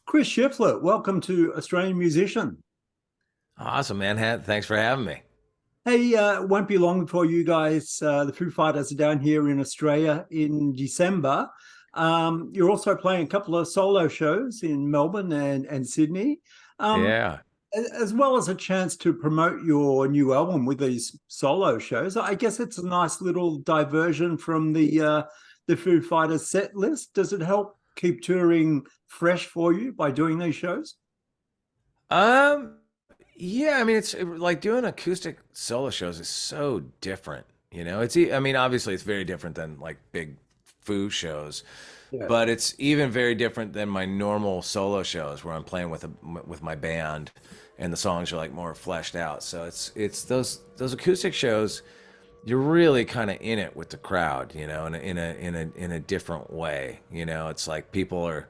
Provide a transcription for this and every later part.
Chris Shiflett, welcome to Australian Musician. Awesome, man. Thanks for having me. Hey, it won't be long before you guys, the Foo Fighters, are down here in Australia in December. You're also playing a couple of solo shows in Melbourne and Sydney, um, Yeah. as well as a chance to promote your new album with these solo shows. I guess it's a nice little diversion from the Foo Fighters set list. Does it help keep touring fresh for you by doing these shows? Um, yeah, I mean it's like doing acoustic solo shows is so different, you know. I mean obviously it's very different than like big Foo shows, Yeah. but it's even very different than my normal solo shows where I'm playing with my band and the songs are like more fleshed out. So it's those acoustic shows you're really kind of in it with the crowd, you know, in a different way. You know, it's like people are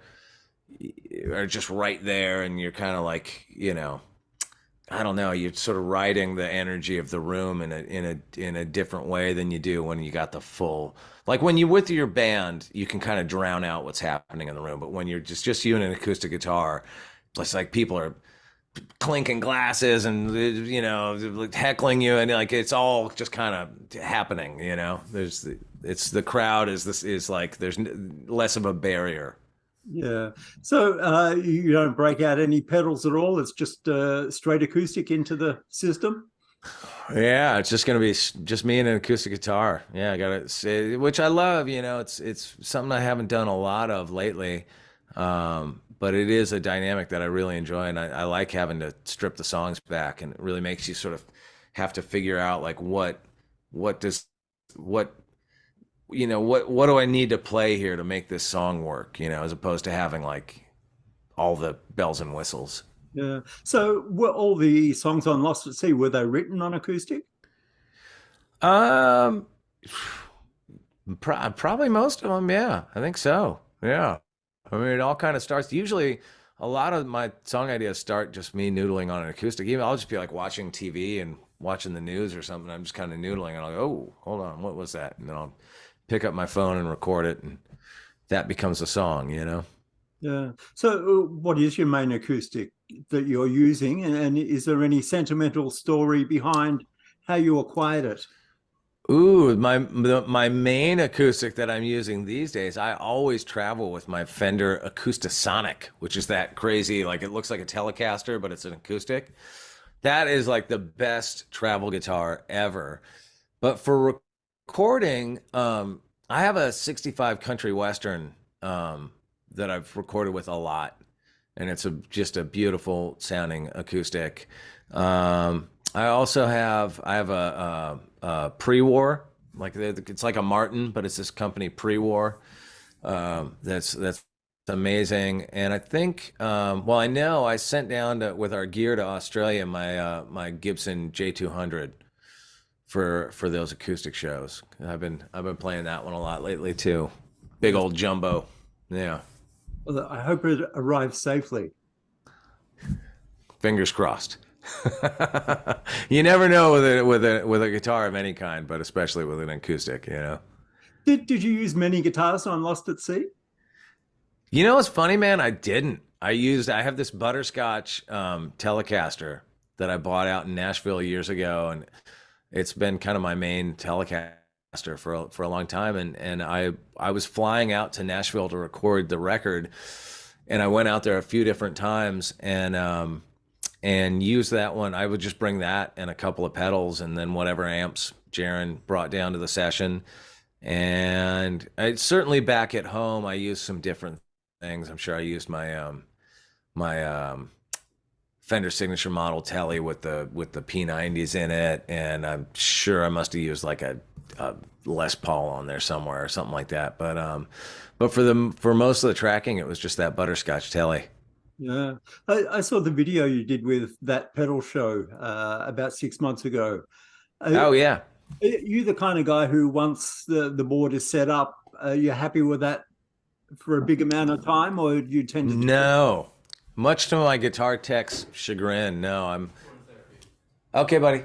just right there, and you're kind of like, you know, I don't know, you're sort of riding the energy of the room in a different way than you do when you got the full. Like when you're with your band, you can kind of drown out what's happening in the room, but when you're just you and an acoustic guitar, it's like people are clinking glasses and you know like heckling you, and like it's all just kind of happening, you know. It's the crowd is like there's less of a barrier. Yeah. So you don't break out any pedals at all. It's just straight acoustic into the system. Yeah, it's just gonna be just me and an acoustic guitar. Yeah, I gotta say, which I love. You know, it's something I haven't done a lot of lately, but it is a dynamic that I really enjoy, and I like having to strip the songs back, and it really makes you sort of have to figure out like what does what what do I need to play here to make this song work? You know, as opposed to having like all the bells and whistles. Yeah. So were all the songs on Lost at Sea, were they written on acoustic? Um, Probably most of them. Yeah, I think so. Yeah. I mean, it all kind of starts. Usually, a lot of my song ideas start just me noodling on an acoustic. Even I'll just be like watching TV and watching the news or something. I'm just kind of noodling, and I'll go, "Oh, hold on, what was that?" And then I'll pick up my phone and record it, and that becomes a song. You know. Yeah. So what is your main acoustic that you're using? And is there any sentimental story behind how you acquired it? Ooh, my main acoustic that I'm using these days, I always travel with my Fender Acoustasonic, which is that crazy, like it looks like a Telecaster, but it's an acoustic. That is like the best travel guitar ever. But for recording, I have a 65 Country Western that I've recorded with a lot, and it's just a beautiful sounding acoustic. I have a pre-war, like it's like a Martin, but it's this company pre-war. That's amazing. And I think, well, I know I sent down with our gear to Australia my Gibson J200 for those acoustic shows. I've been playing that one a lot lately too. Big old jumbo. Yeah. Well, I hope it arrives safely. Fingers crossed. You never know with a guitar of any kind, but especially with an acoustic, you know. Did you use many guitars on Lost at Sea? You know what's funny, man? I have this butterscotch Telecaster that I bought out in Nashville years ago, and it's been kind of my main Telecaster for a long time. And I was flying out to Nashville to record the record, and I went out there a few different times, and use that one. I would just bring that and a couple of pedals and then whatever amps Jaron brought down to the session. And I certainly back at home, I used some different things. I'm sure I used my Fender Signature Model Telly with the P90s in it, and I'm sure I must have used like a Les Paul on there somewhere or something like that. But for most of the tracking, it was just that butterscotch Telly. Yeah. I saw the video you did with that pedal show about 6 months ago. Are Oh yeah. you the kind of guy who once the board is set up, you're happy with that for a big amount of time, or do you tend to do? No. Much to my guitar tech's chagrin, no. I'm okay, buddy.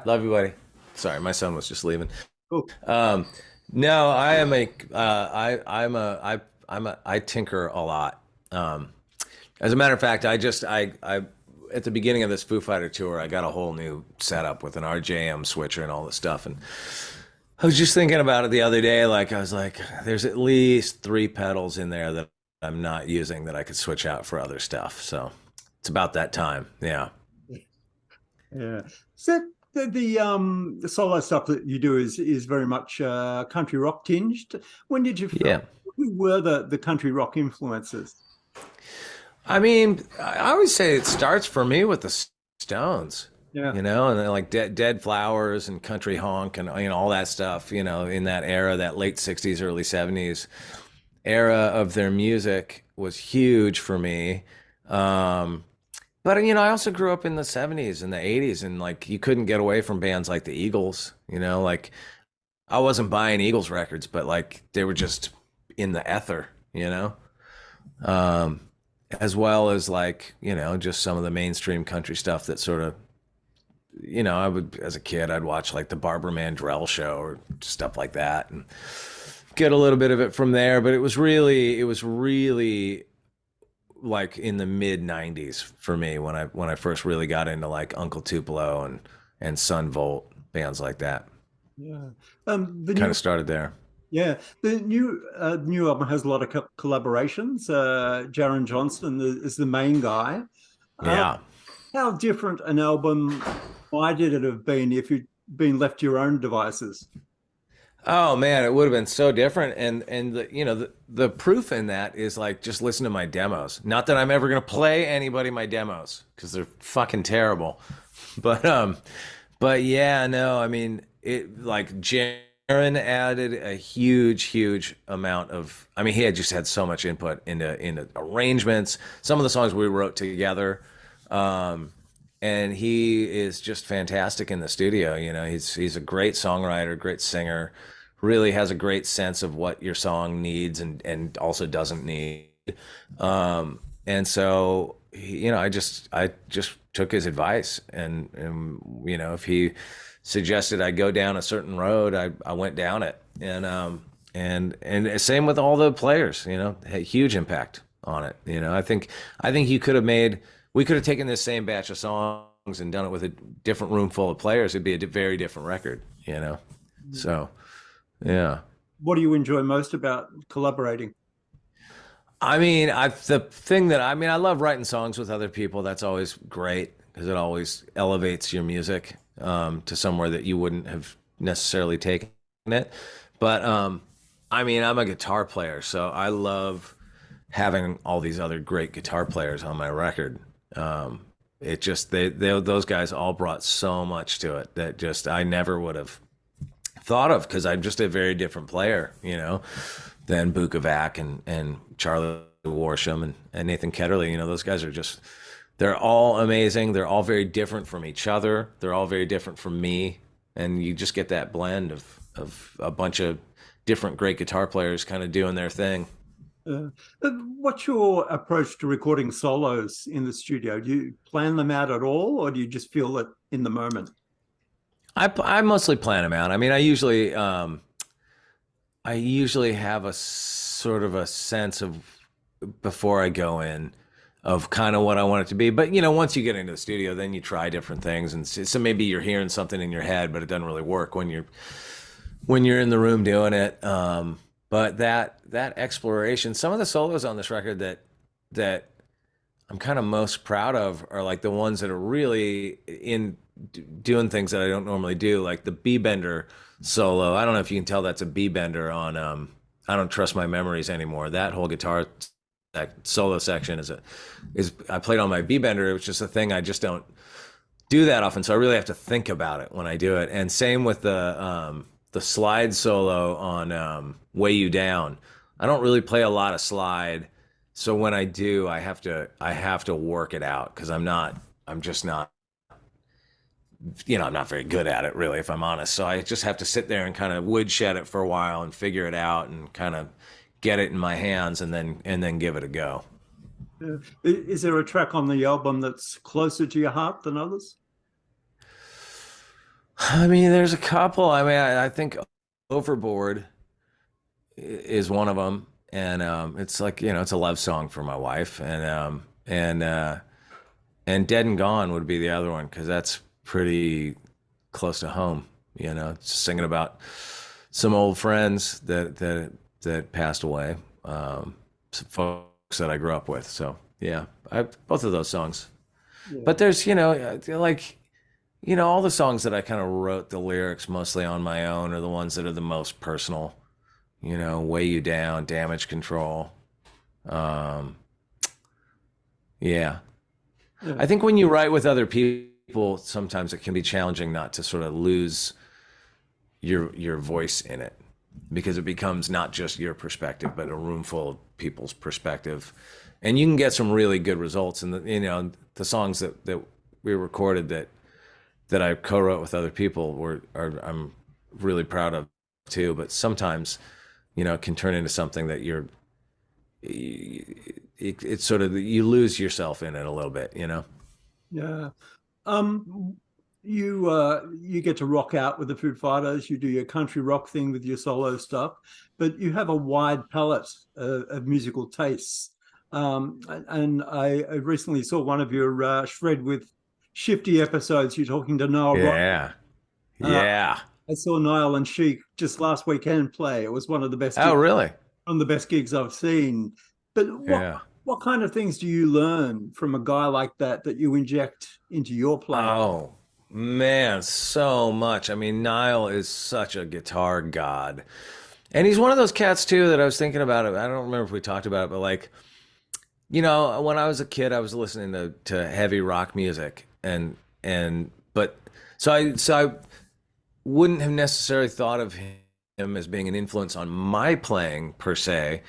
Love you, buddy. Sorry, my son was just leaving. Cool. Um, no, I am a I I'm a I tinker a lot. As a matter of fact, I at the beginning of this Foo Fighter tour, I got a whole new setup with an RJM switcher and all this stuff. And I was just thinking about it the other day. Like, I was like, there's at least 3 pedals in there that I'm not using that I could switch out for other stuff. So it's about that time. Yeah. Yeah. So the solo stuff that you do is very much country rock tinged. When did you Yeah. who were the country rock influences? I mean, I always say it starts for me with the Stones, Yeah. you know, and then like Dead Flowers and Country Honk and, you know, all that stuff, you know, in that era, that late 60s, early 70s era of their music was huge for me. But, you know, I also grew up in the 70s and the 80s, and like you couldn't get away from bands like the Eagles, you know, like I wasn't buying Eagles records, but like they were just in the ether, you know? Um, as well as like, you know, just some of the mainstream country stuff that sort of, you know, I would, as a kid, I'd watch like the Barbara Mandrell show or stuff like that and get a little bit of it from there. But it was really like in the mid 90s for me when I first really got into like Uncle Tupelo and Sun Volt, bands like that. Yeah. The Kind new of started there. Yeah, the new album has a lot of collaborations. Jaron Johnston is the main guy. Uh, Yeah. how different an album might it have been if you'd been left to your own devices? Oh man, it would have been so different. And the, you know, the proof in that is like just listen to my demos. Not that I'm ever gonna play anybody my demos because they're fucking terrible. But yeah, no, I mean it like Jaron added a huge amount of, I mean, he had just had so much input into arrangements, some of the songs we wrote together. And he is just fantastic in the studio. You know, he's a great songwriter, great singer, really has a great sense of what your song needs and also doesn't need. And so you know, I just took his advice and you know, if he suggested I go down a certain road, I went down it. And same with all the players, you know, had huge impact on it. You know, I think we could have taken this same batch of songs and done it with a different room full of players. It'd be a very different record, you know? So, yeah. What do you enjoy most about collaborating? I mean, I love writing songs with other people. That's always great because it always elevates your music to somewhere that you wouldn't have necessarily taken it. But I mean, I'm a guitar player, so I love having all these other great guitar players on my record. It just those guys all brought so much to it that just I never would have thought of because I'm just a very different player, you know, than Bukovac and Charlie Worsham and Nathan Ketterly. You know, those guys are just, they're all amazing. They're all very different from each other. They're all very different from me. And you just get that blend of a bunch of different great guitar players kind of doing their thing. Uh, what's your approach to recording solos in the studio? Do you plan them out at all, or do you just feel it in the moment? I mostly plan them out. I mean, I usually have a sort of a sense of before I go in of kind of what I want it to be. But you know, once you get into the studio, then you try different things, and so maybe you're hearing something in your head, but it doesn't really work when you're in the room doing it. But that exploration, some of the solos on this record that I'm kind of most proud of are like the ones that are really in doing things that I don't normally do, like the B bender solo. I don't know if you can tell that's a B bender on I Don't Trust My Memories Anymore. That whole guitar that solo section is I played on my B bender, which is a thing I just don't do that often, so I really have to think about it when I do it. And same with the slide solo on Weigh You Down. I don't really play a lot of slide, so when I do, I have to work it out because I'm just not, you know, I'm not very good at it really, if I'm honest. So I just have to sit there and kind of woodshed it for a while and figure it out and kind of get it in my hands and then give it a go. Is there a track on the album that's closer to your heart than others? I mean, there's a couple. I mean, I think Overboard is one of them. And it's like, you know, it's a love song for my wife. And and Dead and Gone would be the other one, because that's pretty close to home. Just singing about some old friends that passed away, some folks that I grew up with. So yeah, both of those songs. Yeah. But there's all the songs that I kind of wrote the lyrics mostly on my own are the ones that are the most personal. Weigh You Down, Damage Control. Yeah. I think when you write with other people, sometimes it can be challenging not to sort of lose your voice in it, because it becomes not just your perspective, but a room full of people's perspective. And you can get some really good results. And the songs that we recorded that I co-wrote with other people I'm really proud of too. But sometimes, it can turn into something that it's sort of, you lose yourself in it a little bit, Yeah. You get to rock out with the Foo Fighters. You do your country rock thing with your solo stuff, but you have a wide palette of musical tastes. And I recently saw one of your Shred With Shifty episodes. You're talking to Niall. Yeah. Yeah. I saw Niall and Chic just last weekend play. It was one of the best. Oh, really? One of the best gigs I've seen. But what kind of things do you learn from a guy like that you inject into your playing? Oh, man, so much. I mean, Niall is such a guitar god. And he's one of those cats, too, that I was thinking about it. I don't remember if we talked about it, but when I was a kid, I was listening to heavy rock music. So I wouldn't have necessarily thought of him as being an influence on my playing per se,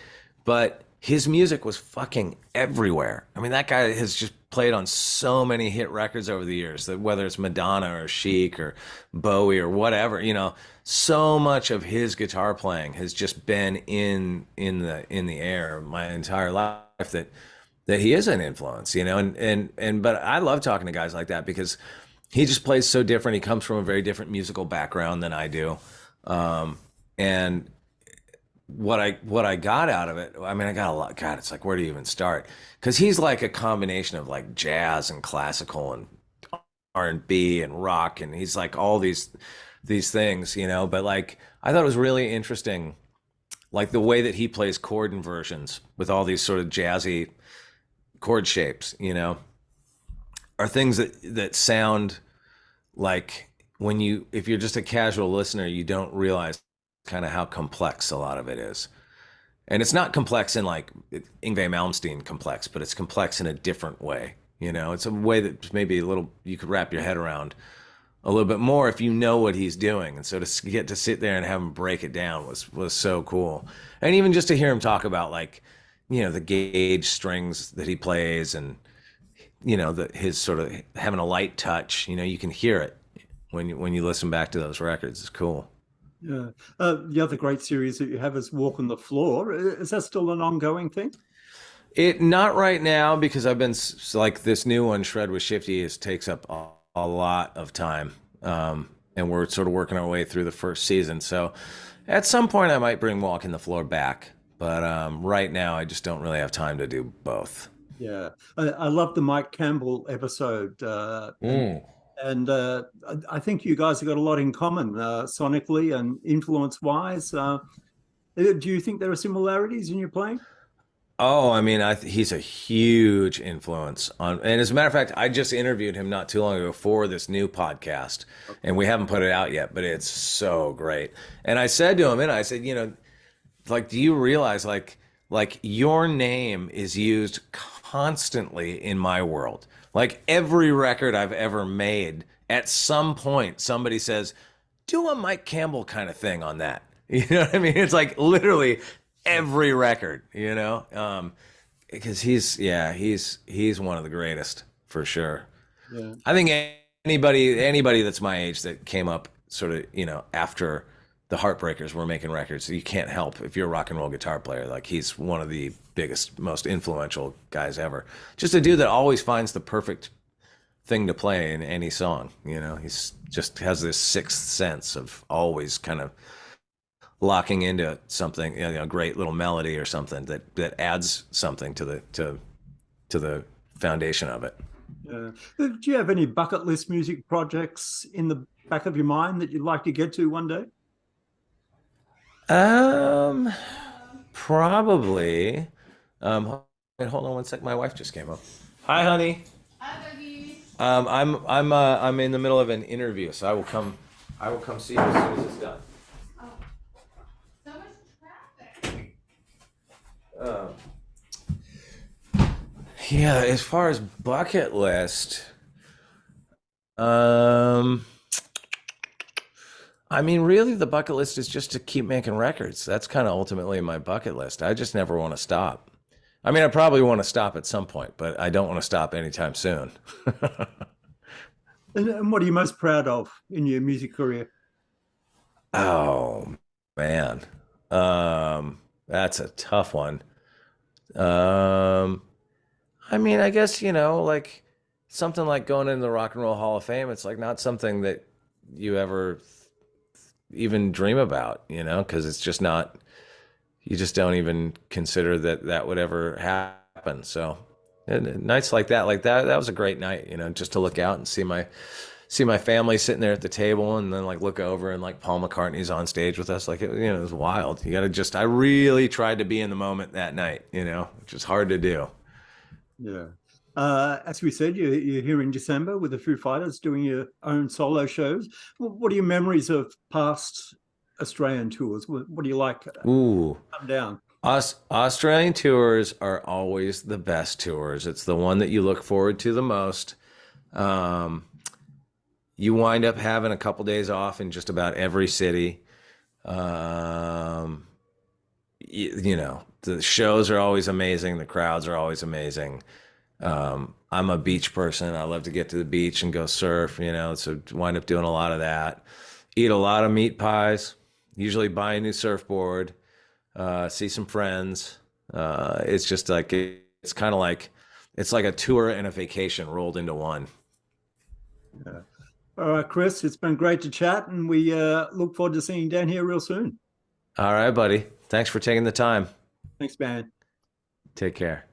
but his music was fucking everywhere. I mean, that guy has just played on so many hit records over the years, that whether it's Madonna or Chic or Bowie or whatever, so much of his guitar playing has just been in the air my entire life that he is an influence, but I love talking to guys like that, because he just plays so different. He comes from a very different musical background than I do. And what I got out of it, I mean, I got a lot. God, it's like, where do you even start? Because he's like a combination of like jazz and classical and R&B and rock, and he's like all these things, But like, I thought it was really interesting, like the way that he plays chord inversions with all these sort of jazzy chord shapes, are things that sound like, if you're just a casual listener, you don't realize kind of how complex a lot of it is. And it's not complex in like Yngwie Malmsteen complex, but it's complex in a different way. It's a way that maybe you could wrap your head around a little bit more if you know what he's doing. And so to get to sit there and have him break it down was so cool. And even just to hear him talk about like, the gauge strings that he plays, and his sort of having a light touch, you can hear it when you listen back to those records. It's cool. Yeah. The other great series that you have is Walk on the Floor. Is that still an ongoing thing? Not right now, because I've been like, this new one, Shred With Shifty, takes up a lot of time. And we're sort of working our way through the first season. So at some point I might bring Walk on the Floor back. But right now I just don't really have time to do both. Yeah. I love the Mike Campbell episode. And I think you guys have got a lot in common, sonically and influence-wise. Do you think there are similarities in your playing? Oh, I mean, he's a huge influence on, and as a matter of fact, I just interviewed him not too long ago for this new podcast, and we haven't put it out yet, but it's so great. And I said to him, like, do you realize, like your name is used constantly in my world? Like, every record I've ever made, at some point, somebody says, do a Mike Campbell kind of thing on that. You know what I mean? It's like literally every record, because he's one of the greatest, for sure. Yeah. I think anybody that's my age that came up sort of, after the Heartbreakers were making records, you can't help, if you're a rock and roll guitar player, like, he's one of the biggest, most influential guys ever. Just a dude that always finds the perfect thing to play in any song. He's just has this sixth sense of always kind of locking into something, a great little melody or something that adds something to the foundation of it. Do you have any bucket list music projects in the back of your mind that you'd like to get to one day? Probably. Wait, hold on one sec. My wife just came up. Hi, honey. I'm in the middle of an interview, so I will come see you as soon as it's done. So much traffic. Yeah, as far as bucket list, I mean, really, the bucket list is just to keep making records. That's kind of ultimately my bucket list. I just never want to stop. I mean, I probably want to stop at some point, but I don't want to stop anytime soon. And what are you most proud of in your music career? Oh, man. That's a tough one. I mean, I guess, like something like going into the Rock and Roll Hall of Fame, it's like not something that you ever even dream about, because it's just not, you just don't even consider that that would ever happen. So nights like that, that was a great night, just to look out and see my family sitting there at the table, and then like look over and like Paul McCartney's on stage with us. Like, it was wild. I really tried to be in the moment that night, which is hard to do. Yeah. As we said, you're here in December with the Foo Fighters doing your own solo shows. What are your memories of past Australian tours? What do you like? Ooh, Come down. Australian tours are always the best tours. It's the one that you look forward to the most. You wind up having a couple days off in just about every city. The shows are always amazing. The crowds are always amazing. I'm a beach person. I love to get to the beach and go surf, so wind up doing a lot of that. Eat a lot of meat pies, usually buy a new surfboard, see some friends. It's just like, it's kind of like, it's like a tour and a vacation rolled into one. Yeah. All right, Chris, it's been great to chat, and we look forward to seeing you down here real soon. All right, buddy. Thanks for taking the time. Thanks, man. Take care.